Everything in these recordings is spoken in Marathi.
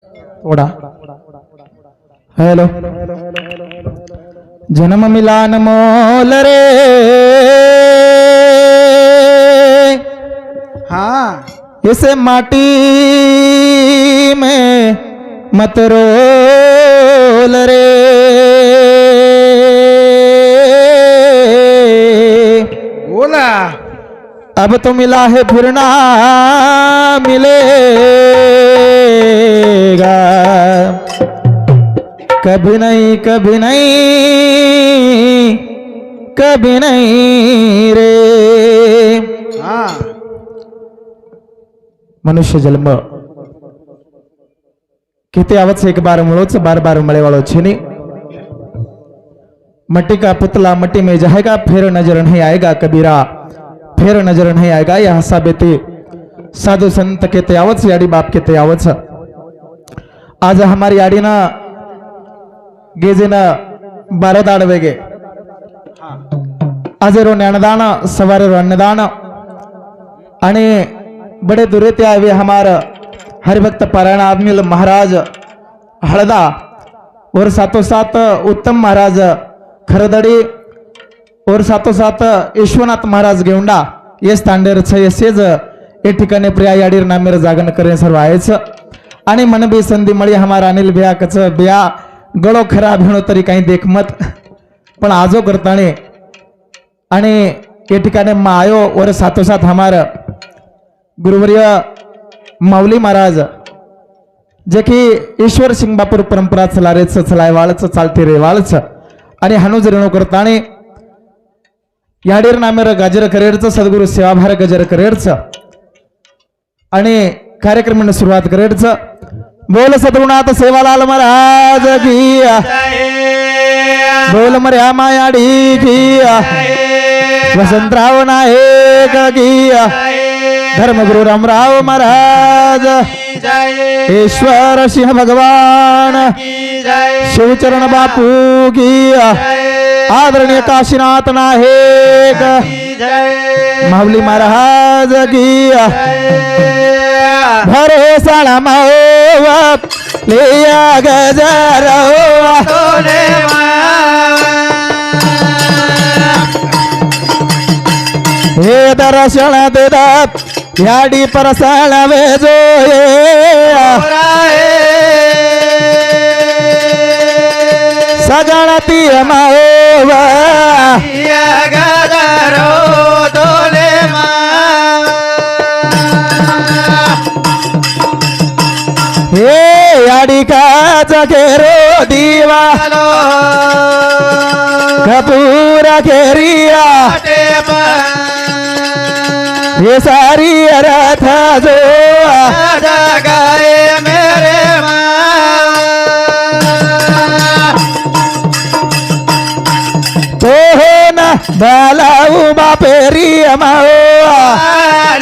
थोडा हेलो जन्म मिलान मोल रे हाँ इसे माटी में मत रोल रे बोला अब तो मिला है फिर ना मिलेगा कभी नहीं कभी नहीं कभी नहीं रे हाँ मनुष्य जन्म कितने आवत से एक बार मुड़ोच बार बार मले वालों छेनी मट्टी का पुतला मट्टी में जाएगा फिर नजर नहीं आएगा कबीरा फिर नजर नहीं आएगा यह साबिती साधु संत के त्यावत याडी बाप के त्यावत आज हमारी याडी ना गेजे ना 12 दाड़ वेगे आज रो ज्ञानदान सवारे रो अन्नदान आणि बड़े दुरेते आवे हमारा हरिभक्त पारायण आदमी महाराज हळदा और साथों साथ उत्तम महाराज खरदड़ी और साथों साथ ईश्वरनाथ महाराज गेवंडा ये तांडेर येसेज ये ठिकाणी प्रिया याडीर नामेर जागरण करें सर्व आहेच आणि मन बी संधी मळी हमारा अनिल बिया कच बिया गळो खराब हेणो तरी काही देखमत पण आजो करताने आणि ये ठिकाणी मायो और साथों साथ हमारा गुरुवर्य माऊली महाराज जे की ईश्वर सिंगबापूर परंपरा चलारेच चलायवाळच चालते रेवाळच आणि हनुज रेणू करताने याडीर नामेर गाजर करेरच सद्गुरु सेवाभार गजर करेरच आणि कार्यक्रमाने सुरुवात करेरच बोल सद्गुरुनाथ सेवालाल महाराज की बोल मर्या मायाडी की वसंतराव नायक की धर्मगुरु रामराव महाराज ईश्वर सिंह भगवान शिवचरण बापू की आदरणीय काशीनाथ नायक माऊली महाराज की भरोसा माओ लिया गजरो हे दर्शन देदात याडी परसाळ वेजो सगळती माओवा हे याडी काच घेरो दिवा कपूर घेरिया ये सारी रथ जो गाए मेरे तो हो ना बालाऊ बापेरी अमाओ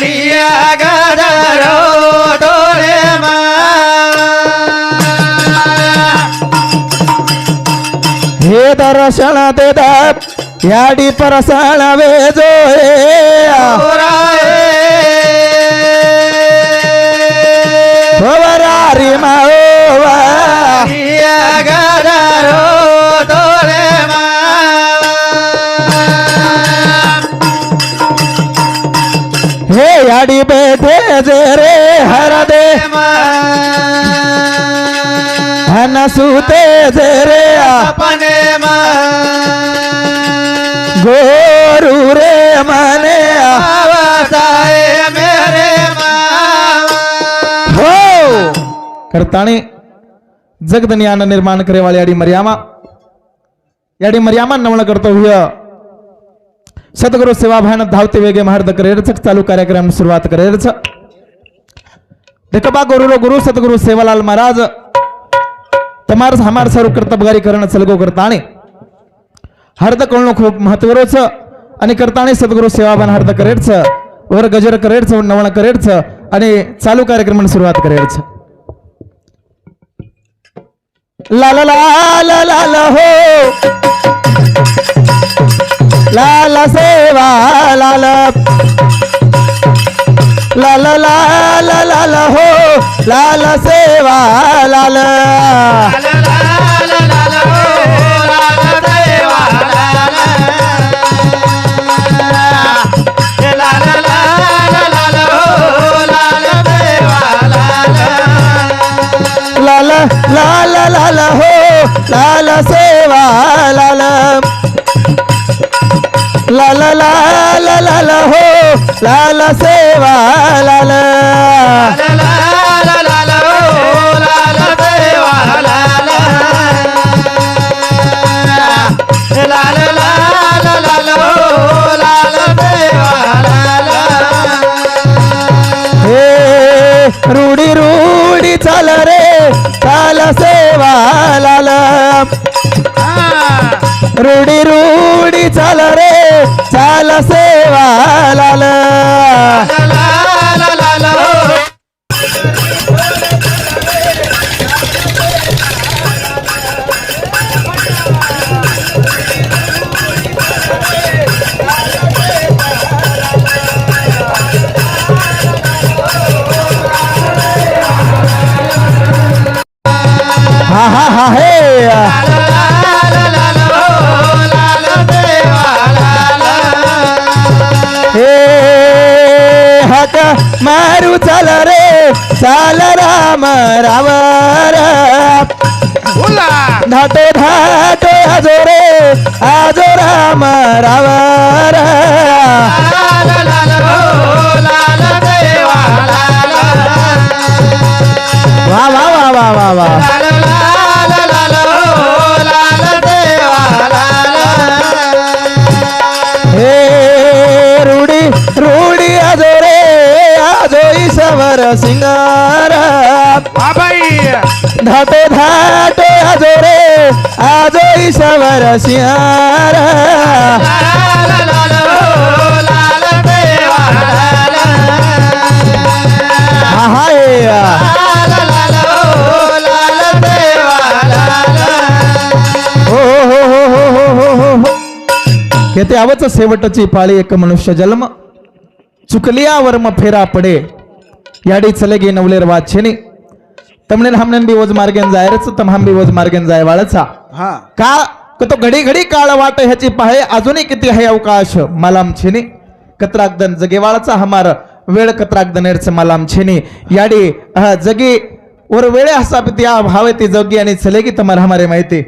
लिया गदरो डोले हे दर्शन देदात याडी परसाळ वेजो होवरारी माओवा गदरो डोले हे याडी बैठे जे रे हर दे हन सूते जे रे अपने गोरू रे मने मेरे हो करताणी जगदनियान निर्माण करे वाली याडी मर्यामा नवण करतो हुय सद्गुरु सेवा भान धावते वेगे महार्द करेरच चालू कार्यक्रम सुरुवात करेरच देखबा गुरु सद्गुरु सेवालाल महाराज तमार हमार सर्व कर्तबगारी करण चलगो करताणी हर्द कळणं खूप महत्वरोच आणि करताणी सद्गुरु सेवाभान हर्द करेरच वर गजर करेरच नवण करेरच आणि चालू कार्यक्रम सुरुवात करेरच लाल लाल लाल हो लाल सेवा लाल लाल लाल लाल हो लाल सेवा लाल लाल लाल लाल लाल हो लाल देवा लाल लाल लाल लाल हो लाल देवा लाल लाल लाल लाल हो लाल सेवा लाल लाल लाल लाल हो लाल सेवा लाल लाल लाल लाल हो लाल देवा लाल लाल लाल लाल हो लाल देवा लाल हे रूढी रूढी चाल रे चाल सेवा लाल रूढी रूढी चाल रे चाल सेवा लाल लाल लाल हो हा हा हा हे लाल लाल हो लाल देवा लाल हे हक मारू चाल रे चाल राम रावर बोला धाटो धाटो आजो रे आजो राम रावर लाल लाल हो लाल देवा लाल वा वा वा वा वा वा लाल लाल लाल हो लाल देवा लाल हे रूढी रूढी आजो रे आजो ईश्वर सिंगार बाबाई धाटो धाटो आजो रे आजो ईश्वर सिंगार लाल लाल हो लाल देवा लाल हा हा हे लाल लाल हो लाल देवा लाल हो हो हो हो हो हो हो हो येथे आवच शेवटची पाळी एक मनुष्य जन्म चुकलियावर म फेरा पडे याडी चलेगे नवलेर वाचेनी तमने हमने बी वज मार्गेन जायरच तम हम बी वज मार्गेन जाय वाळचा हा का तो घडी घडी काळ वाट ह्याची पाहे अजूनही किती आहे अवकाश मलाम छेनी कत्रागदन जगेवाळचा हमार वेळ कत्रागदन एरच मलाम छेनी याडी जगी और वेळे हसा त्या भावे ती जोगी आणि चलेगी तुम्हारा हमारे माहिती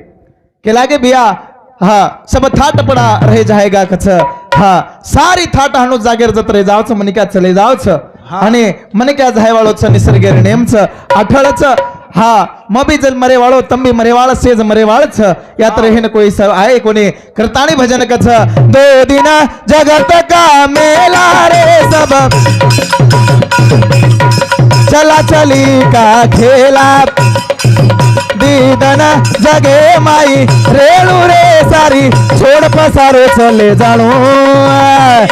के लागे बिया हा सब थाट पडा रहे जाएगा कच हा सारी थाट हाणू जागेर जत रे जावच म्हणे क्या चले जावच आणि म्हणे क्या जाय वाळोच निसर्गेर नेमच आठळच हा मबी जल मरे वाळो तंबी मरे वाळ सेज मरे वाळच यात रहे न कोई आहे कोणी करताणी भजन कच दो दिन जगत का मेला रे सब चला चली का खेला दीदन जगे माई रेणू रे सारी छोड़ पसारो चले जाणू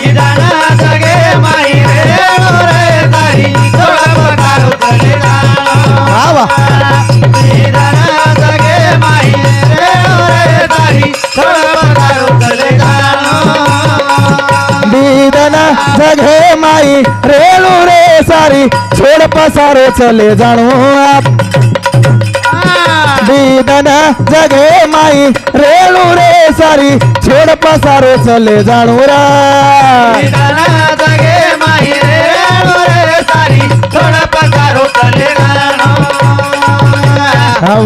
इदाना जगे माई रेणू रे तारी थोडा पगार चले वा इदाना जगे माई रेणू रे तारी थोडा पगार चले दीदन जगे माई रेणू रे सारी छोड़ पसारो चले जाणू दीदन जगे माई रेणू रे सारी छोड़ पसारो चले जाणू रा इदाना जगे माई रेणू रे तारी थोडा पगार चले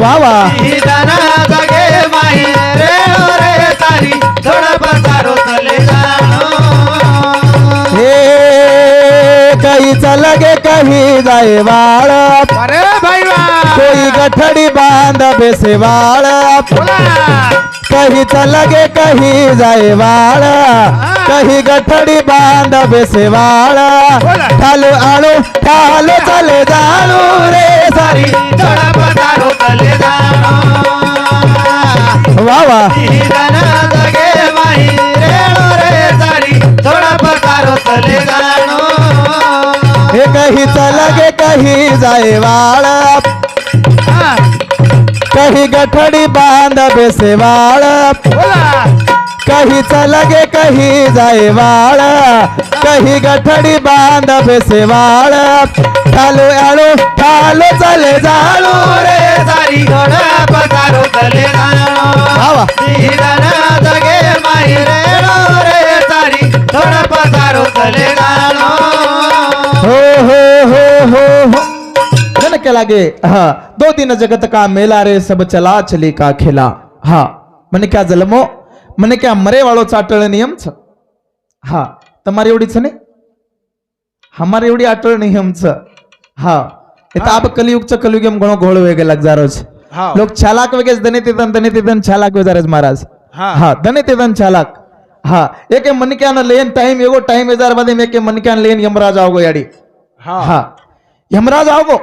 वा वा इदाना जगे माई रेणू रे तारी थोडा पगार चले हे कहीं चलगे कहीं जाए वाड़ अरे भाई वाह कोई गठड़ी बांध बेसे वाड़ बोला कहीं चलगे कहीं जाए वाड़ कहीं गठड़ी बांध बेसे वाड़ ठालो आणू ठालो चले जाणू रे सारी थोडा पगार चले वा वा इदाना जगे माई रेणू रे तारी थोडा पगार चले हे कहीं चलगे कहीं जाए वाड़ कहीं गठड़ी बांध बेसे वाड़ बोला कहीं चलगे कहीं जाए वाड़ कहीं गठड़ी बांध बेसे वाड़ ठालो आणू ठालो चले जाणू रे रे के लागे हाँ 2 दिन जगत का मेला रे सब चला चली का खेला हाँ મને क्या जलमो મને क्या मरे वाळो चाटळ नियम छ हाँ તમારી એવડી છે ને અમારી એવડી આટળ નિયમ છે હા એ તો આપ કલિયુગ એમ ઘણો ઘોળ વેગે લાગજારો છે હા लोक चालाक वेगेच धनितिदन चालाक वेजारेच महाराज હા हाँ धनितिदन चालाक हाँ एके मनक्यान लेन टाइम एगो टाइम वेजार बादे एके मनक्यान लेन यमराज आवगो याडी હા हाँ यमराज आवगो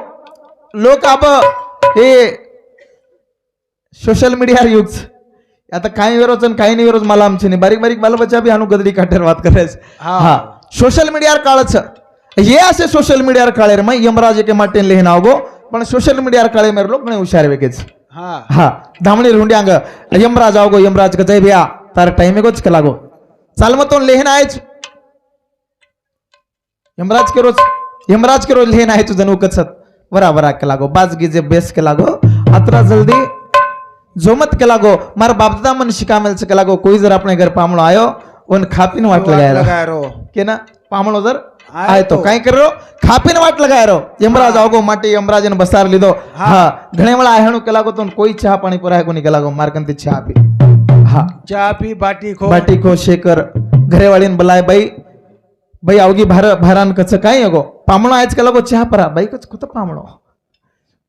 लोक अब हे सोशल मीडिया युग છે. आता काही विरोध आणि काही नाही विरोध मला आमचे नाही बारीक बारीक बालबच्चा बी हानू गदडी काठेर વાત કરે છે હા હા સોશિયલ મીડિયા કાળ છે ये असे सोशल मीडिया काळे रे मग यमराज एके माटे लेहन आवगो पण सोशल मीडिया काळे मेरे लोक घणे हुशार वेगेच હા हा धामणी रुंड्यांग यमराज आवगो यमराज का जय भैया तार टाइम एगोच के लागो चाल मग तो लेहन आहेच यमराज के रोज लेहन आहे तुझं उकचत वरा वरा के लागो बाजगी जे बेस के लागो अतरा जल्दी जोमत के लागो मार बापदादा मन शिकामेल के लागो कोई जर अपने घर पामणो आयो उन खापीन वाट लगाया રો के ना पामणो जर आयो आय तो तो. काय करो खापीन वाट लगाया रो यमराज आवगो माटे यमराज ने बसार लीधो हाँ घणे वाला आहेणो के लागो तो कोई चाह पानी पर आहे कोनी के लागो मारकंती चाह पी हाँ ચા પી બાટી ખો बाटी को शेकर घरे वाळीन बलाय बाई आवगी भारान कच काय अगो पामणो आज के लागो चाह परा बाई कच कुत पामणो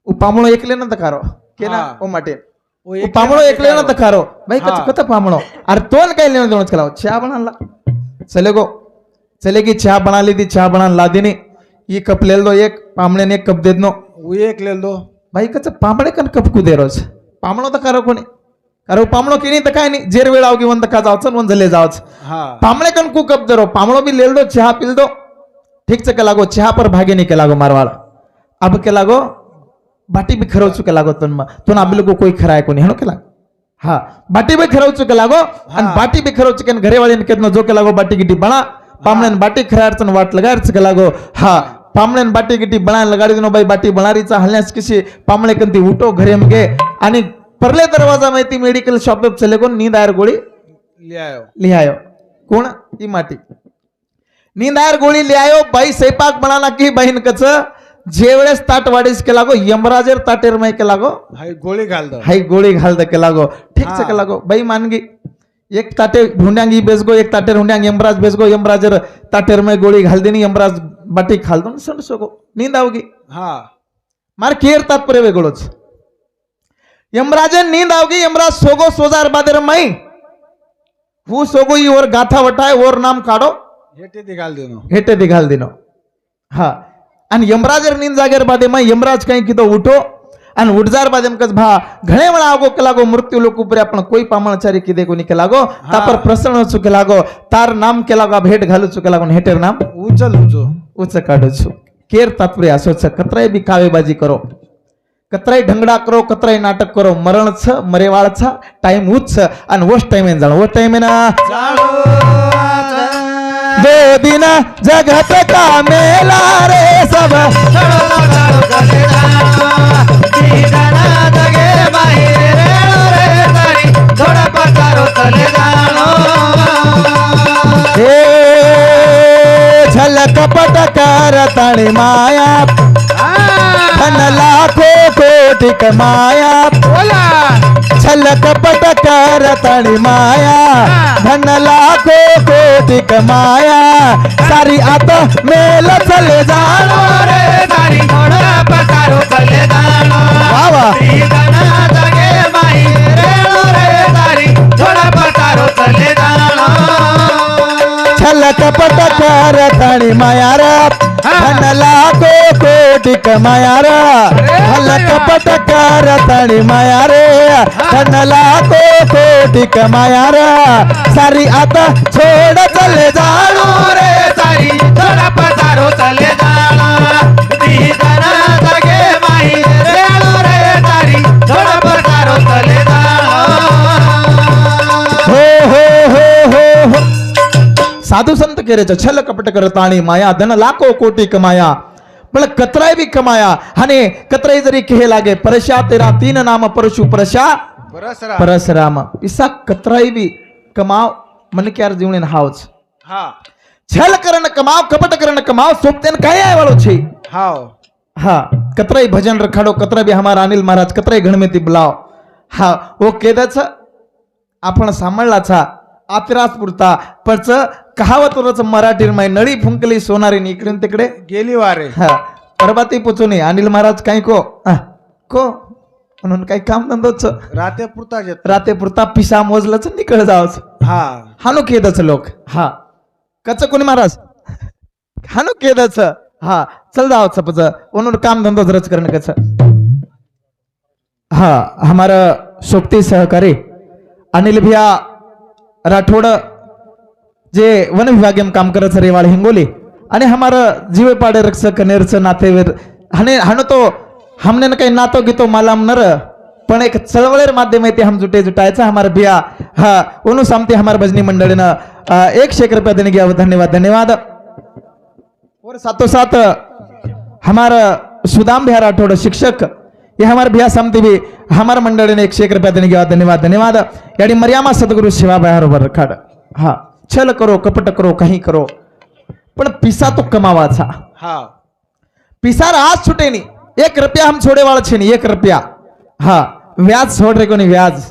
उ पामणो एकले न तकारो के ना हाँ. ओ माटे वो उ पामणो एकले न तकारो बाई कच हाँ. कुत पामणो अरे तोन काय लेन दोनच के लागो चाह बनाला चलेगी चाह बना ली थी चाह बना ला देनी ये कप ले लो एक पामणे ने एक कप दे दो वो एक ले लो बाई कच पामणे कन कप कु दे रोज पामणो तकारो कोणी अरे पामणो केनी तकाय नाही जेर वेळ आवगी वन तका जावच वन जले जावच હા पामणे कन कु कप दे रो पामणो भी ले लो चाह पी दो ठीक से के लागो चाह पर भागे नहीं के लागो मारवाड़ अब के लागो बाटी भी खरव चुके लागो तुन आबिल को कोई खराय कोणी हेणो के लागो हाँ बाटी भी खरव चुके लागो आणि बाटी भी खरव चुके घरे वाले केतनो जो के लागो बाटी गिटी बना पामणे बाटी खरायचं वाट लगायच के लागो हाँ पामणे बाटी गिटी बना लगाडी दिनो बाई बाटी बनारीचा हलण्यास किसी पामणे कंती उठो घरे मगे आणि परले दरवाजा माहिती मेडिकल शॉप चले कोण नींद आयर गोळी ले आयो लिहायो कोण ती माटी नींद आयर गोळी लिहायो बाई स्वयंपाक बनाना की बहीण कच जेवळेस ताट वाडीस के लागो यमराजेर ताटेर मै के लागो हाय गोळी घाल दो हाई गोळी घाल दे के लागो ठीक से के लागो बाई मानगी एक ताटे ढूंढ्यांगी बेसगो एक ताटे ढूंढ्यांग यमराज बेसगो यमराजेर ताटेर मै गोळी घाल देनी यमराज बाटी खाल दो संड सोगो नींद आवगी હા मार केर तात्पर्य वेगळोच यमराजे नींद आवगी यमराज सोगो सोजार बादेर मई हु सोगो ई और गाथा वटाय और नाम काढो हेटे दी घाल देनो हेटे दिघाल दिनो हा आणि यमराजर नींद जागेर बादे मई यमराज काही कितो उठो आणि उठजार बादे मकच भा घणे वेळा आवगो के लागो मृत्यू लोक उपरे आपण कोई पामणचारी किदे कोनी के लागो तापर प्रसन्न छु के लागो तार नाम के लागो भेट घालू छु के लागो हेटर नाम उचल उचो उच काढू छु केर तात्पर्य असो छ कतराय बी कावेबाजी करो कतराय ढंगडा करो कतराय नाटक करो मरण छ मरेवाळ छ टाइम उच छ आणि वोस्ट टाइम एन जाणो वो टाइम ना ચાલો दो दिन जगत का मेला रे सब ચડો ચડો ચલે દીદાના જગે બાહિર રેણો રે તારી થોડા પકારો ચલે જાણો हे झलक पटकर तणी माया धन लाखो कोटि कमाया બોલા झलक पटकर तणी माया धन लाखो कोटि कमाया सारी आत मेल चले जाणो રે તારી થોડા પકારો ચલે જાણો वाह वाह દીદાના જગે બાહિર રેણો રે તારી થોડા પકારો ચલે જાણો झलक पटकर तणी माया रे धन लाखो कोटि कमाया रे झलक पटकर तणी माया रे धन लाखो कोटि कमाया रे सारी आता छोड़ चले जाणो रे तारी थोड़ा पसारो चले जाना दीदाना जगे माही रेणो रे तारी थोड़ा पसारो चले जाना हो हो हो हो हो साधु संत केरे छल कपट करताणी माया धन लाखो कोटी कमाया पण कतराय भी कमाया आणि कतराय जरी कहे लागे परशा तेरा तीन नाम परशु परशा बरसरा परशुराम इसा कतराय भी कमाव मन क्यार जीवने हावच हाँ छल करण कमाव कपट करण कमाव सोपतेन काय आहे वाळो छे हाओ हा कतराई भजन रखाड़ो कतरा भी हमारा अनिल महाराज कतराई घण में ती बुलाव हा ओ केदाच आपण सांभाळलाचा आत्रास पुरता पच कहावतुरच मराठी माय नळी फुंकली सोनारी इकडे तिकडे गेली वारे हा परबाती पुचून अनिल महाराज काय को म्हणून काही काम धंदोच राते पुरता येत राते पुरता पिसा मोजलच निकळ जावच हा हानो केदच लोक हा कच कोणी महाराज हानो केदच हा चल जावच पच म्हणून काम धंदो जरच करण कच हा हमारा सोबती सहकारी अनिल भैया राठौड़ जे वन विभाग में काम करत रेवाड़ हिंगोली आणि हमारा जीवे पाड़े रक्षक नेरच नातेवीर हने हनो तो हमने न काही नातो गीतो मालाम नर पण एक चळवळेर माध्यम आहे ते हम जुटे जुटायचा हमारा भैया हा उनु सामते हमारे भजनी मंडली ने 100 रुपया देने गया धन्यवाद धन्यवाद और साथों साथ हमारा सुदाम भैया राठौड़ शिक्षक ये हमारे भैया समती भी हमारे मंडली ने 100 रुपया देने गया धन्यवाद धन्यवाद यानी मर्यामा सदगुरु सेवा बरोबर रखाड हा छल करो कपट करो काही करो पण पिसा तो कमावाचा हा पिसार आज छुटे नहीं 1 रुपया हम छोड़े वाला छे नहीं 1 रुपया हा व्याज छोड़ रे कोणी व्याज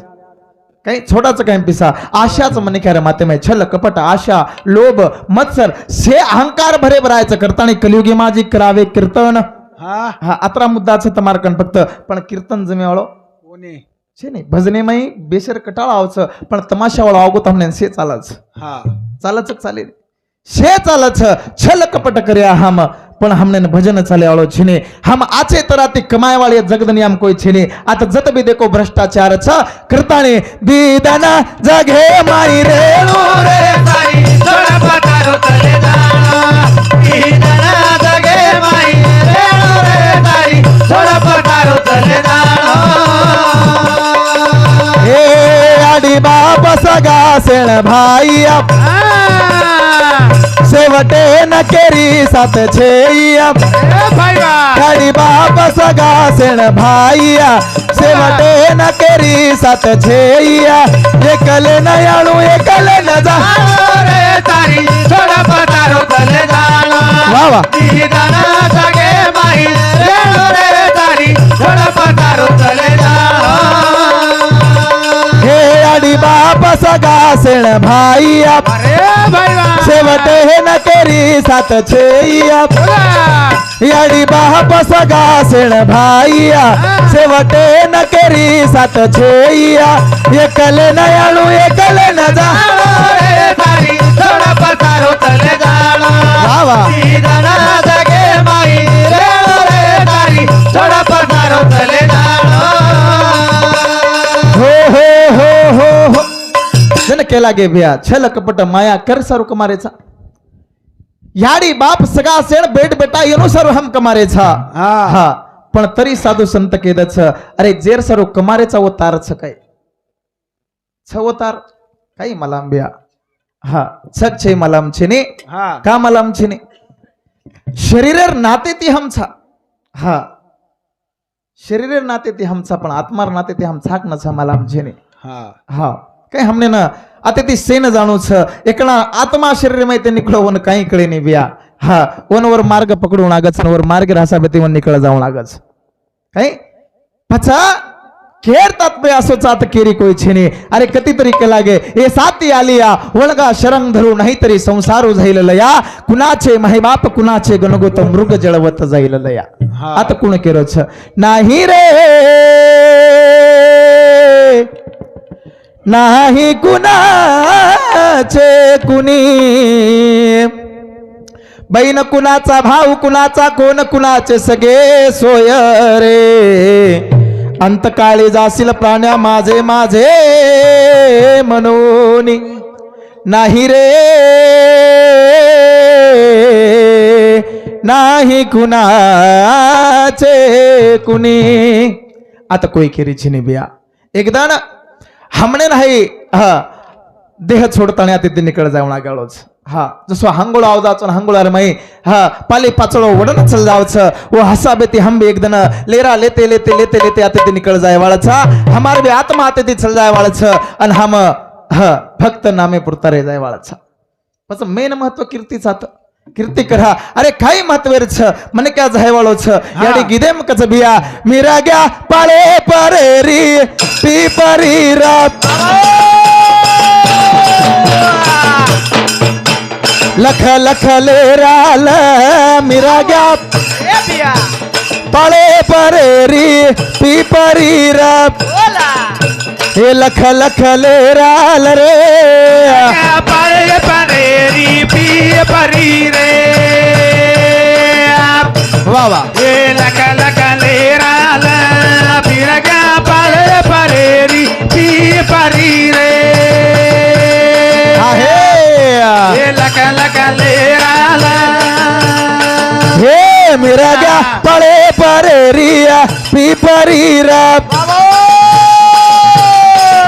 काही छोटाच काही पिसा आशाच मन क्या माते में छल कपट आशा लोभ मत्सर से अहंकार भरे भरायचं करताना कलियुगी माझी करावे कीर्तन हा हा अतरा मुद्दाच तमारकन फक्त पण कीर्तन जमेवाळो कोणी छे नाही भजने माई बेसर कटाळा आवचं पण तमाशावाळो आवगो हमने से चालच हा चालच चाले से चालच छल कपट कर्या हम पण हमने भजन चाले वालो छिने हम आचे तराती कमाए वाले जगदनी हम कोई छिने आता जत भी देखो भ्रष्टाचार छ करताने दीदना जगे माई रेणू रे तारी थोडा पतारो तले जाणा दीदना जगे माई रेणू रे तारी थोडा पतारो तले जाणा हे आडी बाप सगा सेण भाई सेवटे न केरी साथ छेया गाड़ी बाप सगा सेण भाईया सेवटे न केरी साथ छेया एकल न याणू एकल न जा रे तारी थोडा पतारो तले जाणा वाह वाह दीदना जगे माई रेणू रे तारी थोडा पतारो तले जाणा हे आडी बाप सगा सेण भाईया अरे भाई सेवटे न केरी साथ छेया याडी बाप सगा सेण भाईया सेवटे न केरी साथ छेया एकल न याणू एकल न जा रे तारी थोडा पतारो तले जाणा वाह वाह दीदना जगे माई रेणू रे तारी थोडा पतारो तले जाणा हो हो हो हो हो जन केला गे भैया छल कपट माया कर सारू कमारेचा याडी बाप सगा सेण बेट बेटा येनो सारू हम कमारेचा हा पण तरी साधू संत केदच अरे जेर सारू कमारेचा वो तारच काय छवतार काही मलाम भैया हा छक छे मलाम छेने हा का मलाम छेने शरीरेर नाते ती हमचा हा शरीरेर नाते ती हमचा पण आत्मार नाते ती हम छाक नछा मलाम छेने हा हा काही हमने ना आता ती सेन जाणू छ एकणा आत्मा शरीर में ते निकलो वन काही कळे नाही बिया हा वन वर मार्ग पकडून लागच वर मार्ग रासाबती वन निकळ जाऊन लागच काही पछा केर तात्पर्य असो चात केरी कोई छेने अरे कती तरी के लागे ए साती आलिया वळगा शरंग धरू नाही तरी संसारू जाईल लया कुणाचे मायबाप कुणाचे गणगोत मृग जळवत जाईल लया आता कुण केरो छ नाही रे नाही कुणाचे कुणी बहीण कुणाचा भाऊ कुणाचा कोण कुणाचे सगळे सोय रे अंतकाळी जाशील प्राण्या माझे माझे म्हणून नाही रे नाही कुणाचे कुणी आता कोई केरीची नाही बिया एकदा ना हमने नाही हा देह छोडताना तिथे निकळ जाऊन लागलोच हा जसो हंगोळ आवजाचो हंगोळार मई हा पाली पाचळो वडन चल जावच वो हसा बेती हम भी एक दिन लेरा लेते लेते लेते लेते आते ते निकळ जाय वाळचा हमार भी आत्मा आते ते चल जाय वाळच अन हम हा फक्त नामे पुरता रे जाय वाळचा पस मेन महत्व कीर्तीचा कीर्ति करा अरे खाई महत्वेर छ મને ક્યાં જહેવાળો છે યાડી ગીધેમ કચ ભિયા મીરા ગયા પાળે પરેરી પીપરી રાત લખ લખ લેરાલ મીરા ગયા પાળે પરેરી પીપરી રાત એ લખ લખ લેરાલ રે પાળે પરેરી પીપરી રે વાહ વાહ એ લખ લખ લેરાલ પીરગા પાળે પરેરી પીપરી રે હા હે એ લખ લખ લેરાલ હે મીરા ગયા પાળે પરેરી પીપરી રાત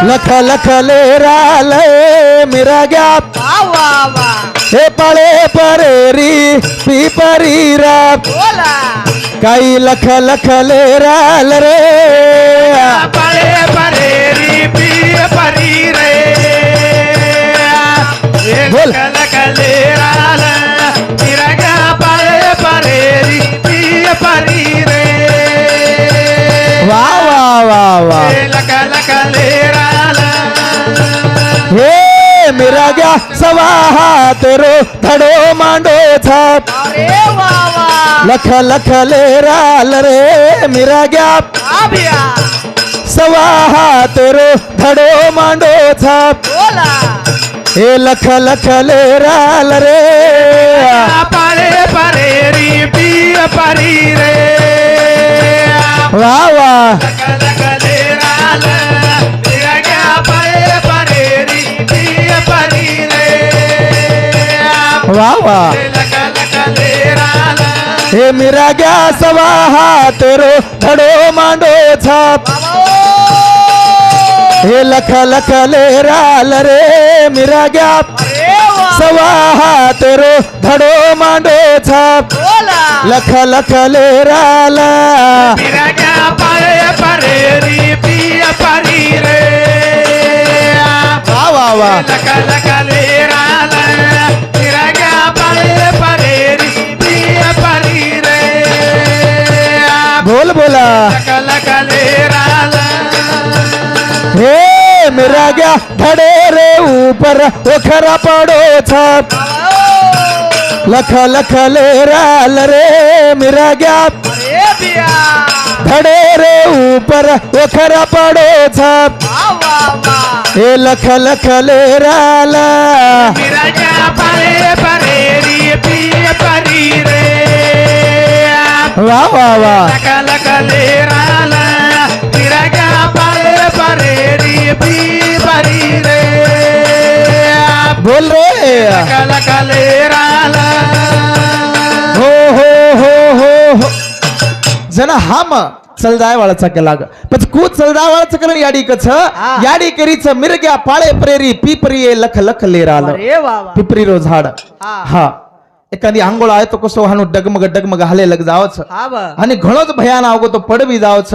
લખ લખ લેરાલ મીરા ગયા हे पाळे परेरी पीपरी रात काही लख लख लेराल रे पाळे परेरी पीपरी रे बोल. लख लख लेराल पीरगा पाळे परेरी पीपरी रे वा वा वा वा लख लख लेराल हे मेरा गया सवाहा तेरो धड़ो मांडो छाप लख लख लेराल रे मेरा गया सवाहा तेरो धड़ो मांडो छाप हे लख लख लेराल रे पाळे परेरी पीपरी रे वाह वाह लख लख लेराल पीरगा पाळे परेरी पीपरी रे वाह वाह लख लख लेराल हे मेरा गया सवाहा तेरो धड़ो मांडो छाप हे लख लख लेराल रे मेरा गया सवाहा तेरो धड़ो मांडो छाप लख लख लेराल पीरगा पाळे परेरी पीपरी रे वाह वाह वाह लख लख लेराल पीरगा पाळे परेरी पीपरी रे बोल बोला लख लख लेराल हे मेरा गया धड़े रे ऊपर ओखरा पड़ो छाप लख लख लेराल रे मेरा गया धड़े रे ऊपर ओखरा पड़ो छाप हे लख लख लेराल पीरगा पाळे परेरी पीपरी रे वाह वाह वाह लख लख लेराल पीरगा पाळे परेरी पीपरी रे बोल रे लख लख लेराल हो हो हो हो हो जना हम चल जाय वाळाचा केला ग पण कू चल जाय वाळाचा केलं याडी कछ याडी करीच मिरग्या पाळे प्रेरी पिपरी लख लख लेराल पिपरी रो झाड हा एखादी आंघोळ आहे तो कसो हानु डगमग डगमग हाले लग जावच आणि घणोच भयान आवगो तो पडवी जावच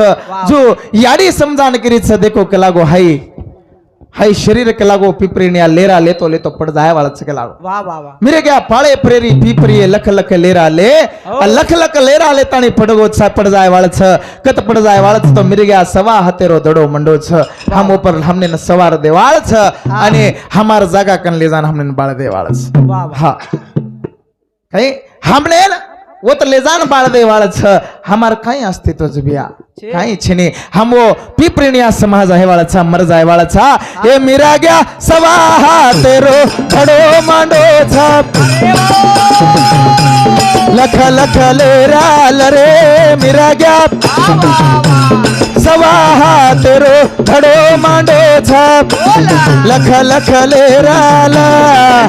जो याडी समजान करीच देखो के लागो हाई हाई शरीर के लागो पिपरीनिया लेरा लेतो लेतो पड़ जाए वाळच के लागो मेरे क्या पाळे प्रेरी पिपरी लख लख लेरा ले लख लख लेरा ले ताणी पडगो छ पड़ जाए वाळच कत पड़ जाए वाळच तो मेरे क्या सवा हतेरो दडो मंडो छ हम ऊपर हमने न सवार दे वाळच आणि हमार जागा कन ले जान हमने बाळ दे वाळच हां कहीं हमने वो तो ले जान बाळ दे वाळच हमार काही अस्तित्व जबिया काही छने हम वो पिपरिनिया समाज है वाळचा मर जाए वाळचा ये मेरा गया सवाहा तेरो धड़ो मांडो छाप लख लख लेराल रे मेरा गया सवाहा तेरो धड़ो मांडो छाप लख लख लेराल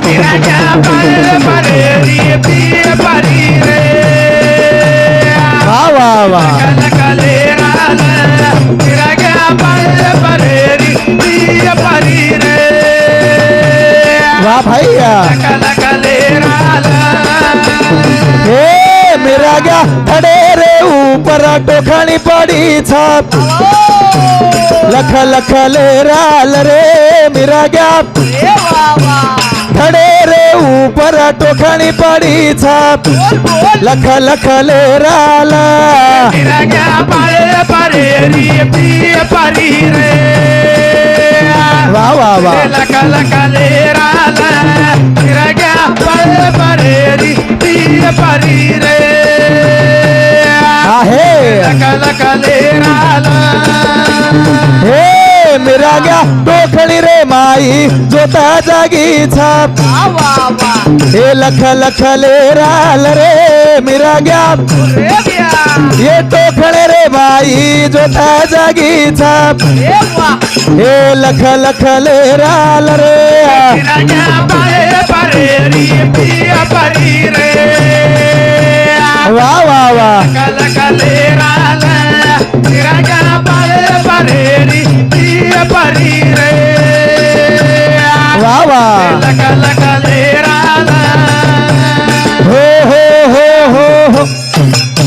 पीरगा पाळे परेरी पीपरी रे वाह वाह वाह लख लेराल पीरगा पाळे परेरी पीपरी रे वाह भैया लख लख लेराल हे मेरा गया धड़े रे ऊपर टोखणी पड़ी छाप लख लख लेराल रे मेरा गया धड़े रे ऊपर टोखणी पड़ी छाप लख लख ले राला गिरा गया पाले परेरी पिए परी रे वाह वाह वाह लक लक ले राला गिरा गया पाले परेरी पिए परी रे आहे लक लक ले राला हे मेरा गया टोखणी रे माई जोता जागी छाप हे लख लख ले राल रे मेरा गया ये टोखणे रे माई जोता जागी छाप हे लख लख ले राल रे गिरा गया पाले परेरी पिए परी रे वाह वाह वाह कल कले राला गिरा गया पाले परेरी पिए परी रे वाह वाह कल कले राला हो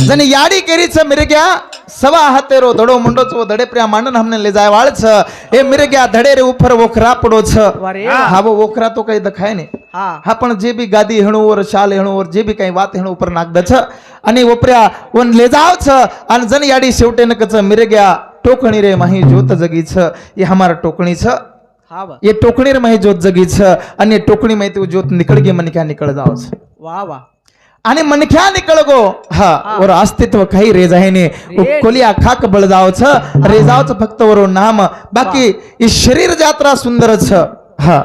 जनी याडी केरीच मिरग्या सवा हातेरो धड़ो मुंडो छो धड़े प्रिया मांडन हमने ले जाय वाळ छ ए मिरग्या धड़े रे ऊपर वोखरा पड़ो छ हा वो वोखरा तो कई दखाय ने हा पण जे बी गादी हेणो और शाल हेणो और जे बी काही वात हेणो ऊपर नाक द छ आणि वोपऱ्या वन ले जाव छ आणि जन याडी शेवटे न कच मिरग्या टोकणी रे माही जोत जगी छ ये हमारा टोकणी छ ये टोकणी रे माही जोत जगी छ आणि टोकणी में तो जोत निकल गे मन क्या निकल जाव छ वाह वाह आणि मनख्या निकल गो हा और अस्तित्व काही रे जायने कोलिया खाक बळ जाव छ रे जाव छ फक्त वरो नाम बाकी ई शरीर यात्रा सुंदर छ हा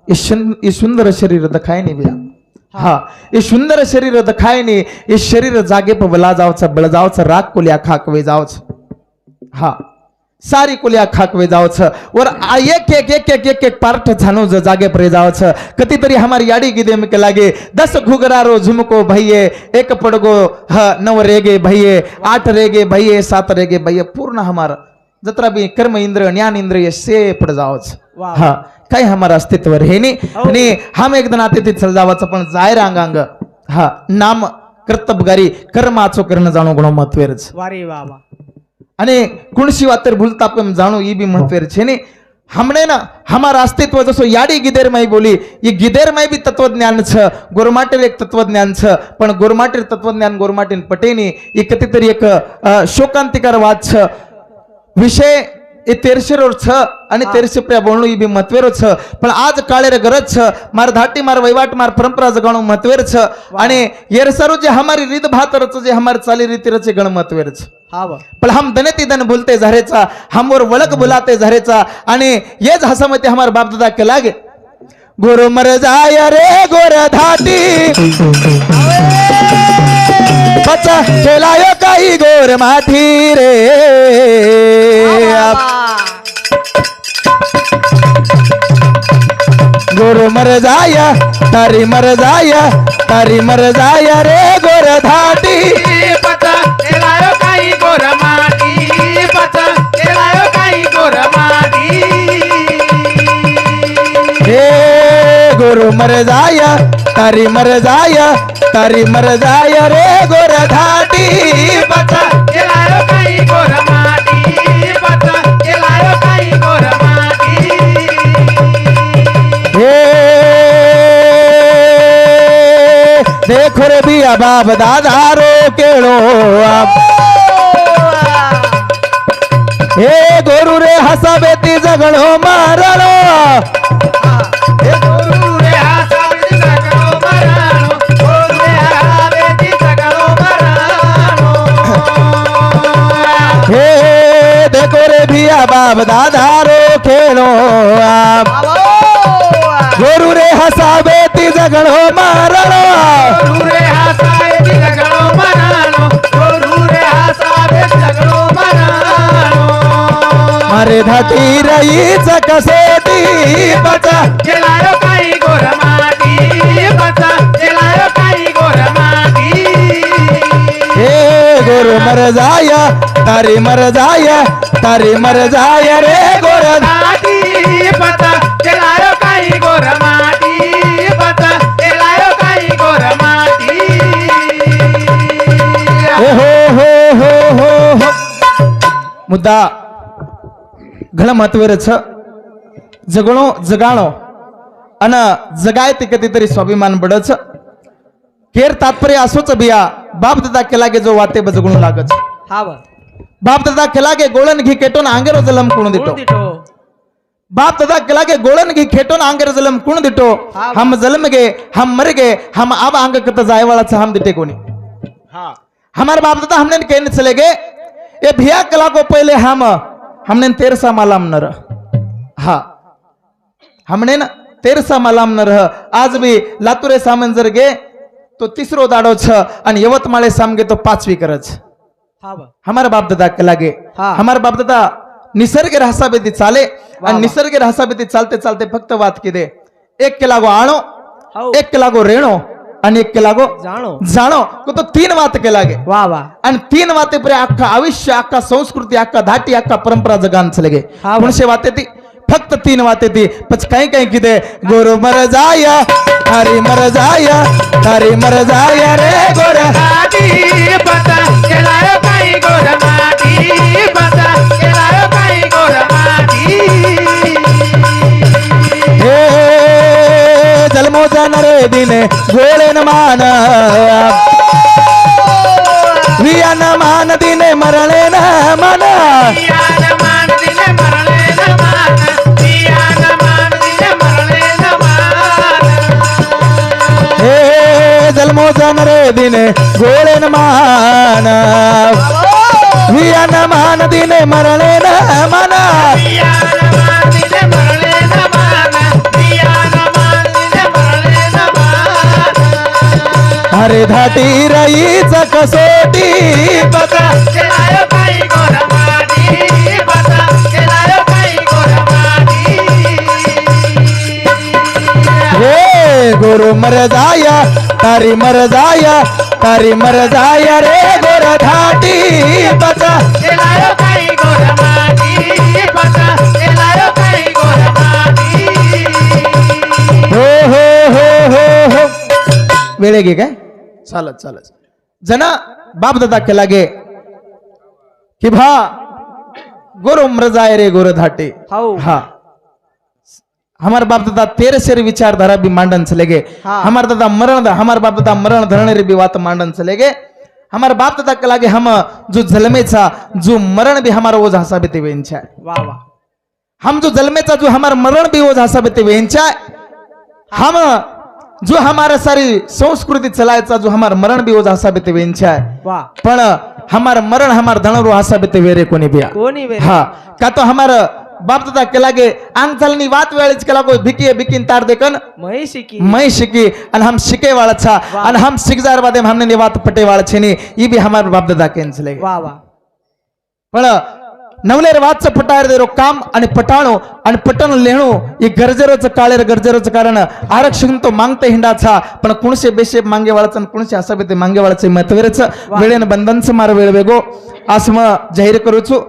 ई सुंदर शरीर दखाय ने बिया हा ई सुंदर शरीर दखाय ने ई शरीर जागे पे बला जाव छ बळ जाव छ राग कोलिया खाक वे जाव छ हा सारी कुलिया खाकवे जाव छ और एक एक एक एक एक एक पार्ट छानो ज जागे पर जाव छ कति तरी हमारी याडी गिदे में के लागे 10 घुगरारो झुमको भइए एक पड़गो ह 9 रेगे भइए 8 रेगे भइए 7 रेगे भइए पूर्ण हमारा जत्रा भी कर्म इंद्र ज्ञान इंद्र ये से पड़ जाव छ हा काही हमारा अस्तित्व रे नी आणि हम एक दिन आते ते चल जावाच पण जाय रांगांग हा नाम कर्तबगारी कर्माचो करण जाणो गुण महत्वेच वारे वाह वाह અને કુણસી વાતર ભૂલતા પણ જાણો એ બી મહત્વ છે ને हमने ना हमारा अस्तित्व जसो याडी गिदेर माई बोली ये गिदेर माई भी तत्वज्ञान छ गोरमाटेर एक तत्वज्ञान छ पण गोरमाटेर तत्वज्ञान गोरमाटेन पटेनी ये कतितरी एक शोकांतिकार वाद छ विषय એ તેરસેરો छ અને તેરસે પ્રિયા બોલણું એ બી મતવેરો छ પણ આજ કાળે રે ગરજ छ માર ધાટી માર વહીવાટ માર પરંપરા જગાણું મતવેર छ અને येरसरो जे हमारी રીત ભાતર छ जे हमारी चाली रीती रचे गण मतवेर छ हा वा पण हम दनेती दन बोलते झरेचा हम और वळक बुलाते झरेचा आणि येच हसमते हमार बाप दादा के लागे गोर मर जाय रे गोर धाटी बच्चा खेलायो काही गोर माठी रे गोर मर जाय तारी मर जाय रे गोर धाटी पता केलायो काही गोर माटी पता केलायो काही गोर माटी हे गोरु मर जाय तारी मर जाय रे गोर धाटी पता केलायो काही गोर माटी पता केलायो काही गोर माटी हे देखो रे बिया बाप दादा रो केळो हे गोरु रे हसाबेती जगणो मारणो हे गोरू रे हासाबेती जगणो मारणो गोरू रे हासाबेती जगणो मारणो हे देखो रे बिया बाप दादा रो केळो गोरु रे हसाबेती जगणो मारणो गोरू रे हासाबेती जगणो मारणो गोरू रे हासाबेती जगणो मारणो मारे धाटी रईच कसोटी बचा केलायो काही गोर माटी बचा केलायो काही गोर माटी हे गोरु मर जाय तारी मर जाय रे गोर माटी बचा केलायो काही गोर माटी बचा केलायो काही गोर माटी हो मुद्दा घणा महत्वेर छ जगणो जगाणो अन जगाय ते कधीतरी स्वाभिमान बडच केर तात्पर्य असोच बिया बाप दादा केला गे जो वाते बजगुण लागच हा व बाप दादा केला गे गोळन घी केटून आंगेरो जलम कुण दिटो बाप दादा केला गे गोळन घी खेटून आंगेरो जलम कुण दिटो हम जलम गे हम मर गे हम अब आंग कत जाय वाला हम दिटे कोणी हाँ हमारे बाप दादा हमने कहने चले गए ये भिया कला को पहले हमने 13 मालाम न रह हा हमने न 13 मालाम न रह आज भी लातूरे सामन जर गे तो तिसरो दाडो छ आणि यवतमाळे सामगे तो 5वी करच हा व हमारा बाप दादा के लागे हाँ। हमारा बाप दादा निसर्ग रासाबेती चाले आणि निसर्ग रासाबेती चालते चालते फक्त वात किदे एक के लागो आणो हाव एक के लागो रेणो आणि एक के लागो जाणो जाणो को तो 3 वात के लागे वा वा आणि 3 वाते पर अख्खा आयुष्य अख्खा संस्कृती अख्खा धाटी अख्खा परंपरा जगान चले गे हा कोणशे वाते ती फक्त 3 वाते ती पच काही काही किदे गोरो मर जाया हरी मर जाया हरी मर जाया रे गोरा माटी पता केलायो काही गोर माटी पता केलायो काही गोर माटी हे जलमो जाणारे दिने गोळे न मान वियान मान दिने मरणे न मन पियान मान दिने मरले न मान पियान मान दिने मरले न मान हे जलमो जाणारे दिने गोळे न मान वियान मान दिने मरणे न मन पियान मान दिने मरले न मान पियान मान दिने मरले न मान अरे धाटी रईच कसोटी पता केलायो काही गोर माटी पता केलायो काही गोर माटी हे गुरु मर जाया तारी मर जाया तारी मर जाया रे गोर धाटी बचा केलायो काही गोर माटी पता केलायो काही गोर माटी हो हो हो हो हो वेळे गे काय चालत चालत जना बाप दादा के लागे कि भा गोरो मर जाय रे गोर धाटी हाउ हा हमार बाप दादा 13 विचारधारा भी मांडन चले गए हाँ। हमार दादा हमार बाप दादा मरण धरणे रे भी बात मांडन चले गए हमार बाप दादा के लागे हम जो जलमेचा जो मरण भी हमारा ओझ हसा बेते वेंचा है। वाह वाह हम जो जलमेचा जो हमार मरण भी ओझ हसा बेते वेंचा है। हम जो हमारा सारी संस्कृती चलायचा जो हमार मरण भी ओझ हसा बेते वेंचा है। वाह पण हमार मरण हमार धनरो हसा बेते वेरे कोणी बिया कोणी वे हा का तो हमार बाप दादा के लागे आंग चलनी वात वेळेच केला कोई भिकी भिकीन तार देखन महिषी की मैं शिकी और हम शिके वाला छा और हम सिकजार बादे हमने ने वात पटे वाला छेनी ये भी हमार बाप दादा कैंसले वाह वाह पण नवलेर वातच पटायर देरो काम आणि पटाणो आणि पटन लेणो ये गरजेरोच काळेर गरजेरोच कारण आरक्षण तो मागते हिंडाचा पण कुणसे बेशे मांगे वाळाच आणि कुणसे असाबे ते मांगे वाळाचे मतवेरच वेळेन बंधनच मार वेळ वेगो आसम जाहीर करूचो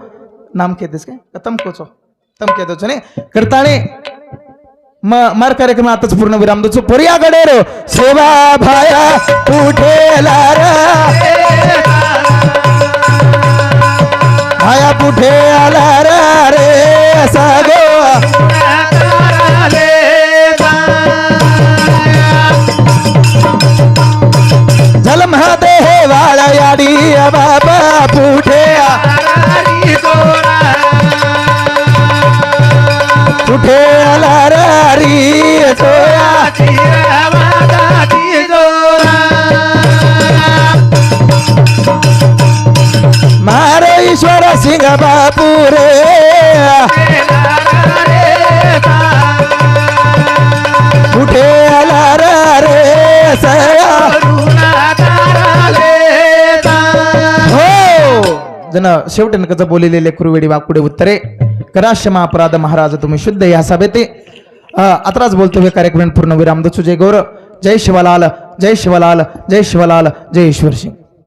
नाम केतेस काय तम कोचो तम केतो छने करताणे मार कार्यक्रम आताच पूर्ण विराम दोचो पोरिया गडेरो सेवा भाया उठेला रे भाया कुठे आला रे सागो जलम दे वाळा याडी बाबा पुठे कुठे आला रे सोया मारो ईश्वर सिंह बापू रे कुठे आला रे सया हो जन शेवटन कच बोलिलेले कुरुवेडी वाकुडे उत्तरे करा क्षमा अपराध महाराज तुम्ही शुद्ध या सभेते अत्राच बोलतो हे कार्यक्रम पूर्ण विराम दचू जय गौरव जय शिवलाल जय शिवलाल जय शिवलाल जय ईश्वर सिंह